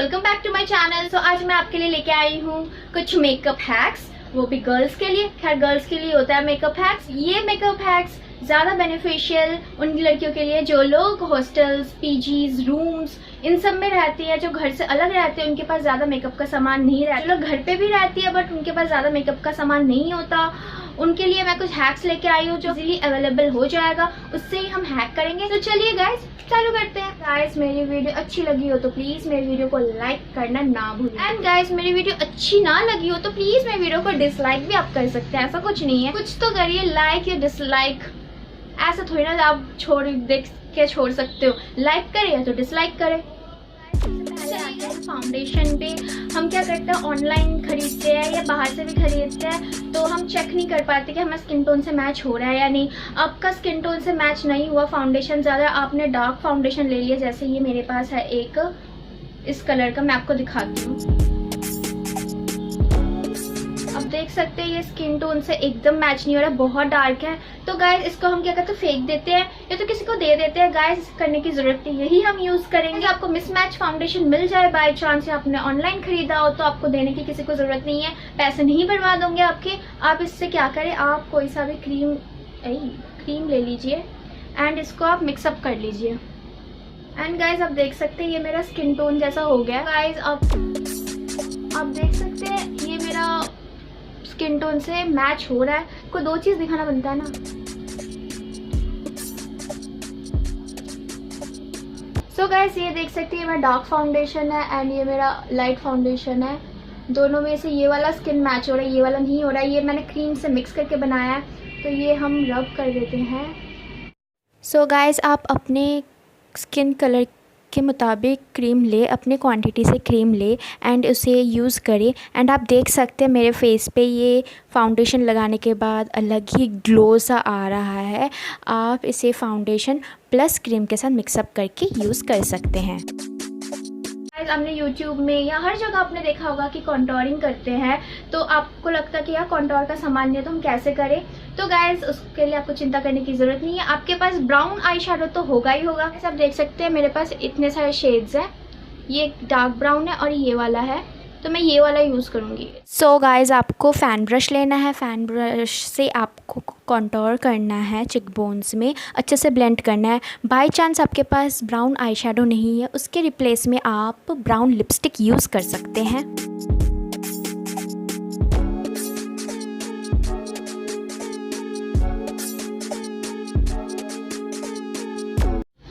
Welcome back to my channel. So आज मैं आपके लिए लेके आई हूँ कुछ मेकअप हैक्स, वो भी गर्ल्स के लिए। खैर गर्ल्स के लिए होता है मेकअप हैक्स। ये मेकअप हैक्स ज़्यादा बेनिफिशियल उन लड़कियों के लिए जो लोग हॉस्टल्स, पीजीज, रूम्स इन सब में रहती है, जो घर से अलग रहते हैं, उनके पास ज़्यादा मेकअप का सामान नहीं रहता। जो लोग घर पे भी रहती है बट उनके पास ज़्यादा मेकअप का सामान नहीं होता, उनके लिए मैं कुछ हैक्स लेके आई हूँ जो इजीली अवेलेबल हो जाएगा, उससे ही हम हैक करेंगे। तो चलिए गाइस चालू करते हैं। गाइस मेरी वीडियो अच्छी लगी हो तो प्लीज मेरी वीडियो को लाइक करना ना भूलें। एंड गाइस मेरी वीडियो अच्छी ना लगी हो तो प्लीज मेरी वीडियो को डिसलाइक भी आप कर सकते हैं, ऐसा कुछ नहीं है। कुछ तो करिए, लाइक या डिसलाइक ऐसा थोड़ी ना आप देख के छोड़ सकते हो। लाइक करे या तो डिसलाइक करे। फाउंडेशन पे हम क्या करते हैं, ऑनलाइन खरीदते हैं या बाहर से भी खरीदते हैं तो हम चेक नहीं कर पाते कि हमारा स्किन टोन से मैच हो रहा है या नहीं। आपका स्किन टोन से मैच नहीं हुआ फाउंडेशन, ज़्यादा आपने डार्क फाउंडेशन ले लिया, जैसे ये मेरे पास है एक इस कलर का, मैं आपको दिखाती हूँ। अब देख सकते हैं ये स्किन टोन से एकदम मैच नहीं हो रहा है, बहुत डार्क है। तो गाइस इसको हम क्या करते हैं, फेंक देते हैं या तो किसी को दे देते हैं। गाइस करने की जरूरत नहीं, यही हम यूज करेंगे। आपको मिसमैच फाउंडेशन मिल जाए बाय चांस, या आपने ऑनलाइन खरीदा हो, तो आपको देने की किसी को जरूरत नहीं है, पैसे नहीं बर्बाद होंगे आपके। आप इससे क्या करें, आप कोई सा भी क्रीम ले लीजिए एंड इसको आप मिक्सअप कर लीजिए। एंड गाइज आप देख सकते हैं ये मेरा स्किन टोन जैसा हो गया। गाइज आप देख सकते हैं ये मेरा स्किन टोन से मैच हो रहा है। को दो चीज दिखाना बनता है ना। सो गाइस ये देख सकते हैं ये मेरा डार्क फाउंडेशन है एंड ये मेरा लाइट फाउंडेशन है। दोनों में से ये वाला स्किन मैच हो रहा है, ये वाला नहीं हो रहा है। ये मैंने क्रीम से मिक्स करके बनाया है, तो ये हम रब कर देते हैं। सो गाइस आप अपने स्किन कलर के मुताबिक क्रीम ले, अपने क्वांटिटी से क्रीम ले एंड उसे यूज़ करें। एंड आप देख सकते हैं मेरे फेस पे ये फाउंडेशन लगाने के बाद अलग ही ग्लो सा आ रहा है। आप इसे फाउंडेशन प्लस क्रीम के साथ मिक्सअप करके यूज़ कर सकते हैं। आपने YouTube में या हर जगह आपने देखा होगा कि कॉन्टोरिंग करते हैं, तो आपको लगता है कि यार कॉन्टोर का सामान नहीं है तो हम कैसे करें। तो गाइज उसके लिए आपको चिंता करने की ज़रूरत नहीं है, आपके पास ब्राउन आई शेडो तो होगा ही होगा। आप देख सकते हैं मेरे पास इतने सारे शेड्स हैं, ये डार्क ब्राउन है और ये वाला है, तो मैं ये वाला यूज़ करूँगी। सो गाइज़ आपको फ़ैन ब्रश लेना है, फ़ैन ब्रश से आपको कॉन्टोर करना है, चिक बोन्स में अच्छे से ब्लेंड करना है। बाय चांस आपके पास ब्राउन आई शेडो नहीं है, उसके रिप्लेस में आप ब्राउन लिपस्टिक यूज़ कर सकते हैं।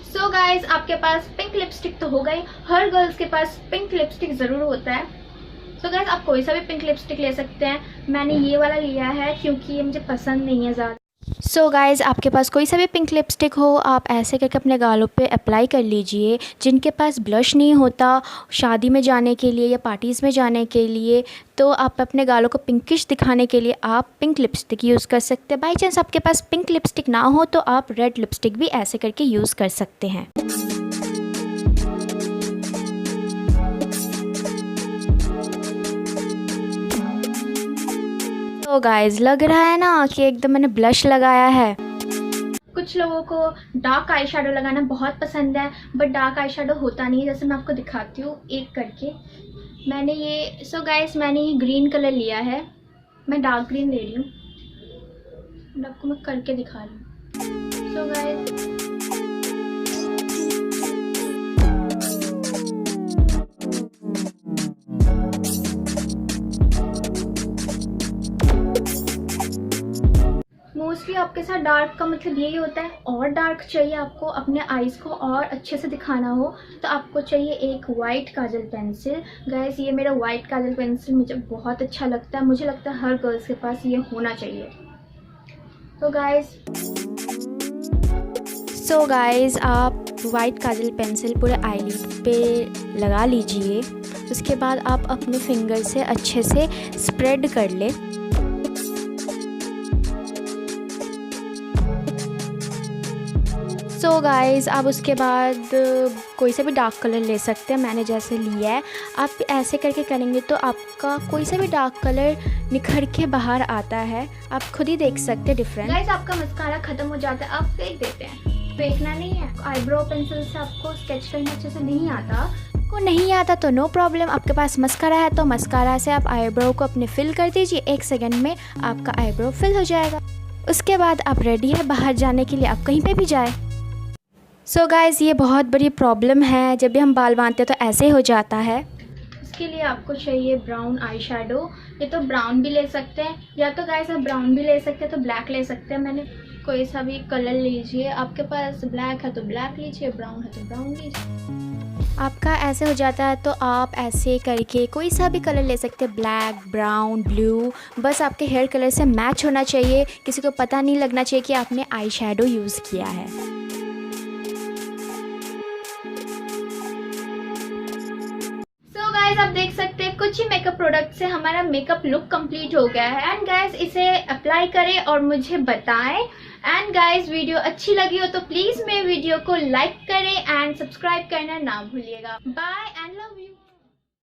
सो गाइज आपके पास पिंक लिपस्टिक तो होगा ही, हर गर्ल्स के पास पिंक लिपस्टिक ज़रूर होता है। तो गाइस आप कोई सा भी पिंक लिपस्टिक ले सकते हैं। मैंने ये वाला लिया है क्योंकि ये मुझे पसंद नहीं है ज़्यादा। सो गाइज़ आपके पास कोई सा भी पिंक लिपस्टिक हो, आप ऐसे करके अपने गालों पे अप्लाई कर लीजिए। जिनके पास ब्लश नहीं होता शादी में जाने के लिए या पार्टीज़ में जाने के लिए, तो आप अपने गालों को पिंकिश दिखाने के लिए आप पिंक लिपस्टिक यूज़ कर सकते हैं। बाई चांस आपके पास पिंक लिपस्टिक ना हो तो आप रेड लिपस्टिक भी ऐसे करके यूज़ कर सकते हैं। तो गाइज लग रहा है ना कि एकदम मैंने ब्लश लगाया है। कुछ लोगों को डार्क आई शेडो लगाना बहुत पसंद है बट डार्क आई शेडो होता नहीं है, जैसे मैं आपको दिखाती हूँ एक करके। मैंने ये मैंने ये ग्रीन कलर लिया है, मैं डार्क ग्रीन ले रही हूँ, आपको मैं करके दिखा रही हूँ। सो गाइस मोस्टली आपके साथ डार्क का मतलब यही होता है, और डार्क चाहिए आपको, अपने आईज को और अच्छे से दिखाना हो तो आपको चाहिए एक वाइट काजल पेंसिल। गाइस ये मेरा वाइट काजल पेंसिल मुझे बहुत अच्छा लगता है, मुझे लगता है हर गर्ल्स के पास ये होना चाहिए। तो गाइस आप वाइट काजल पेंसिल पूरे आईलिड पे लगा लीजिए। उसके बाद आप अपने फिंगर से अच्छे से स्प्रेड कर ले। सो गाइज़ आप उसके बाद कोई सा भी डार्क कलर ले सकते हैं, मैंने जैसे लिया है। आप ऐसे करके करेंगे तो आपका कोई सा भी डार्क कलर निखर के बाहर आता है, आप खुद ही देख सकते हैं डिफरेंस। गाइस आपका मस्कारा खत्म हो जाता है, आप फेंक देते हैं, फेंकना नहीं है। आईब्रो पेंसिल से आपको स्केच करना अच्छे से नहीं आता को नहीं आता तो नो प्रॉब्लम, आपके पास मस्कारा है तो मस्कारा से आप आईब्रो को अपने फिल कर दीजिए। 1 सेकंड में आपका आईब्रो फिल हो जाएगा। उसके बाद आप रेडी है बाहर जाने के लिए, आप कहीं पे भी जाए। सो गाइज़, ये बहुत बड़ी प्रॉब्लम है, जब भी हम बाल बांधते हैं तो ऐसे हो जाता है। इसके लिए आपको चाहिए ब्राउन आई शेडो। ये तो ब्राउन भी ले सकते हैं, या तो गाइस आप ब्राउन भी ले सकते हैं तो ब्लैक ले सकते हैं। मैंने कोई सा भी कलर लीजिए, आपके पास ब्लैक है तो ब्लैक लीजिए, ब्राउन है तो ब्राउन लीजिए। आपका ऐसे हो जाता है तो आप ऐसे करके कोई सा भी कलर ले सकते हैं, ब्लैक, ब्राउन, ब्लू, बस आपके हेयर कलर से मैच होना चाहिए। किसी को पता नहीं लगना चाहिए कि आपने आई शेडो यूज़ किया है। गाइस आप देख सकते हैं कुछ ही मेकअप प्रोडक्ट से हमारा मेकअप लुक कंप्लीट हो गया है। एंड गाइस इसे अप्लाई करें और मुझे बताएं। एंड गाइस वीडियो अच्छी लगी हो तो प्लीज मेरे वीडियो को लाइक करें एंड सब्सक्राइब करना ना भूलिएगा। Bye and